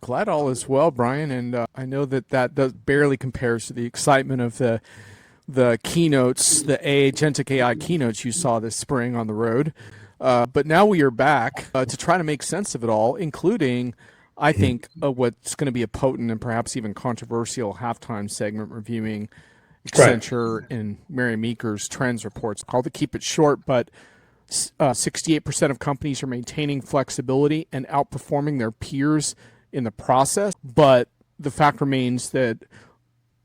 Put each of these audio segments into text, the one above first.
Glad all is well, Brian, and I know that does barely compares to the excitement of the keynotes, the agentic AI keynotes you saw this spring on the road. But now we are back to try to make sense of it all, including, I think, what's going to be a potent and perhaps even controversial halftime segment reviewing Right. Accenture and Mary Meeker's trends reports. Called to keep it short, but 68% of companies are maintaining flexibility and outperforming their peers in the process. But the fact remains that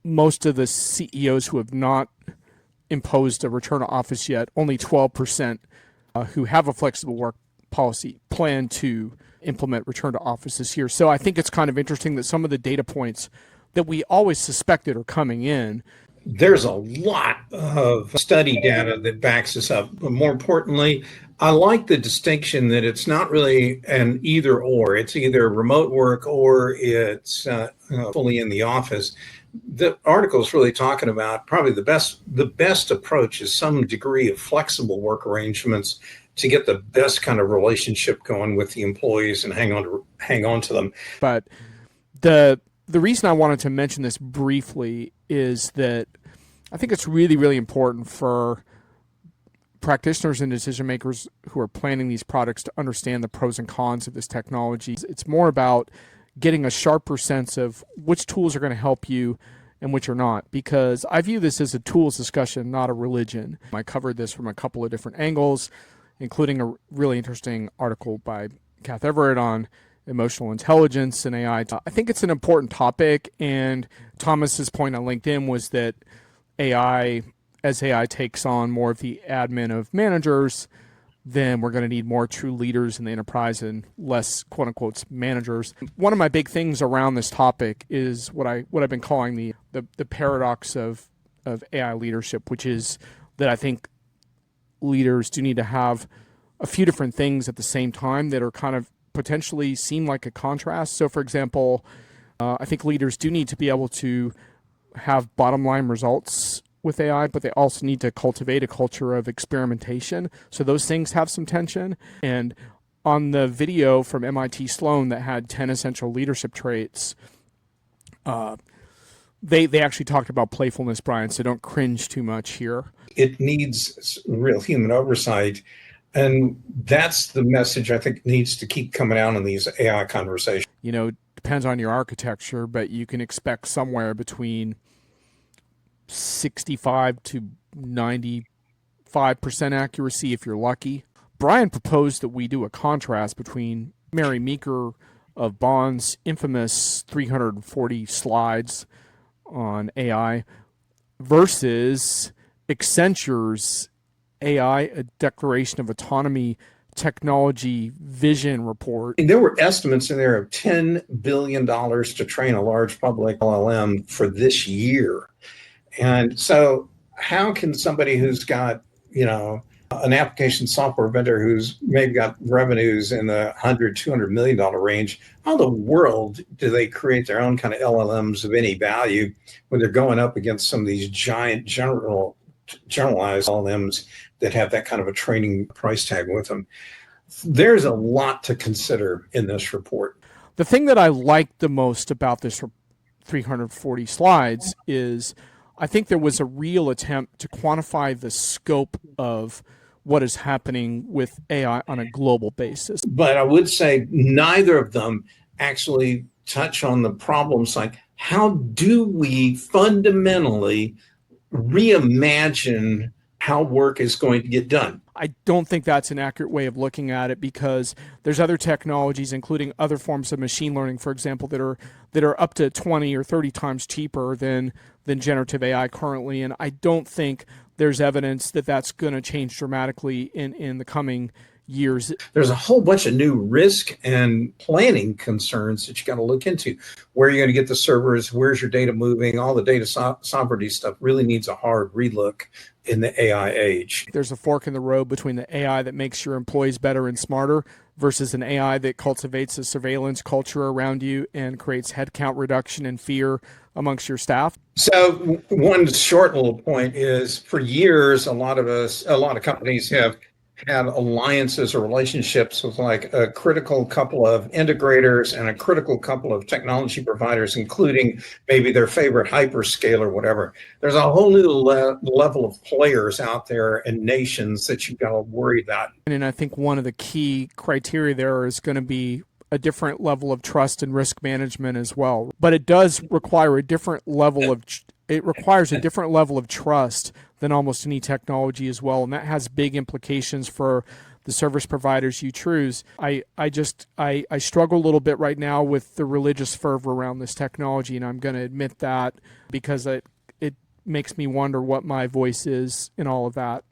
most of the CEOs who have not imposed a return to office yet, only 12% who have a flexible work policy plan to implement return to office this year. So I think it's kind of interesting that some of the data points that we always suspected are coming in. There's a lot of study data that backs this up. But more importantly, I like the distinction that it's not really an either or. It's either remote work or it's fully in the office. The article is really talking about probably the best approach is some degree of flexible work arrangements to get the best kind of relationship going with the employees and hang on to them. But the reason I wanted to mention this briefly is that I think it's really, really important for practitioners and decision makers who are planning these products to understand the pros and cons of this technology. It's more about getting a sharper sense of which tools are going to help you and which are not, because I view this as a tools discussion, not a religion. I covered this from a couple of different angles, including a really interesting article by Kath Everett on emotional intelligence and AI. I think it's an important topic, and Thomas's point on LinkedIn was that as AI takes on more of the admin of managers, then we're going to need more true leaders in the enterprise and less quote unquote managers. One of my big things around this topic is what I've been calling the paradox of AI leadership, which is that I think leaders do need to have a few different things at the same time that are kind of potentially seem like a contrast. So for example, I think leaders do need to be able to have bottom line results with AI, but they also need to cultivate a culture of experimentation. So those things have some tension. And on the video from MIT Sloan that had 10 essential leadership traits, they actually talked about playfulness, Brian, so don't cringe too much here. It needs real human oversight. And that's the message I think needs to keep coming out in these AI conversations. You know, depends on your architecture, but you can expect somewhere between 65 to 95% accuracy if you're lucky. Brian proposed that we do a contrast between Mary Meeker of Bond's infamous 340 slides on AI versus Accenture's AI, a Declaration of Autonomy Technology Vision report. And there were estimates in there of $10 billion to train a large public LLM for this year. And so how can somebody who's got, an application software vendor who's maybe got revenues in the $100-200 million range, how in the world do they create their own kind of LLMs of any value when they're going up against some of these giant generalized LLMs that have that kind of a training price tag with them? There's a lot to consider in this report. The thing that I like the most about this 340 slides is I think there was a real attempt to quantify the scope of what is happening with AI on a global basis. But I would say neither of them actually touch on the problems like how do we fundamentally reimagine how work is going to get done? I don't think that's an accurate way of looking at it because there's other technologies, including other forms of machine learning, for example, that are up to 20 or 30 times cheaper than generative AI currently. And I don't think there's evidence that that's going to change dramatically in the coming years. There's a whole bunch of new risk and planning concerns that you got to look into. Where are you going to get the servers? Where's your data moving? All the data sovereignty stuff really needs a hard relook in the AI age. There's a fork in the road between the AI that makes your employees better and smarter versus an AI that cultivates a surveillance culture around you and creates headcount reduction and fear amongst your staff. So one short little point is for years, a lot of companies have had alliances or relationships with like a critical couple of integrators and a critical couple of technology providers, including maybe their favorite hyperscaler, whatever. There's a whole new level of players out there and nations that you've got to worry about. And I think one of the key criteria there is going to be a different level of trust and risk management as well. But it does require a different level of trust than almost any technology as well, and that has big implications for the service providers you choose. I struggle a little bit right now with the religious fervor around this technology, and I'm going to admit that because it makes me wonder what my voice is in all of that.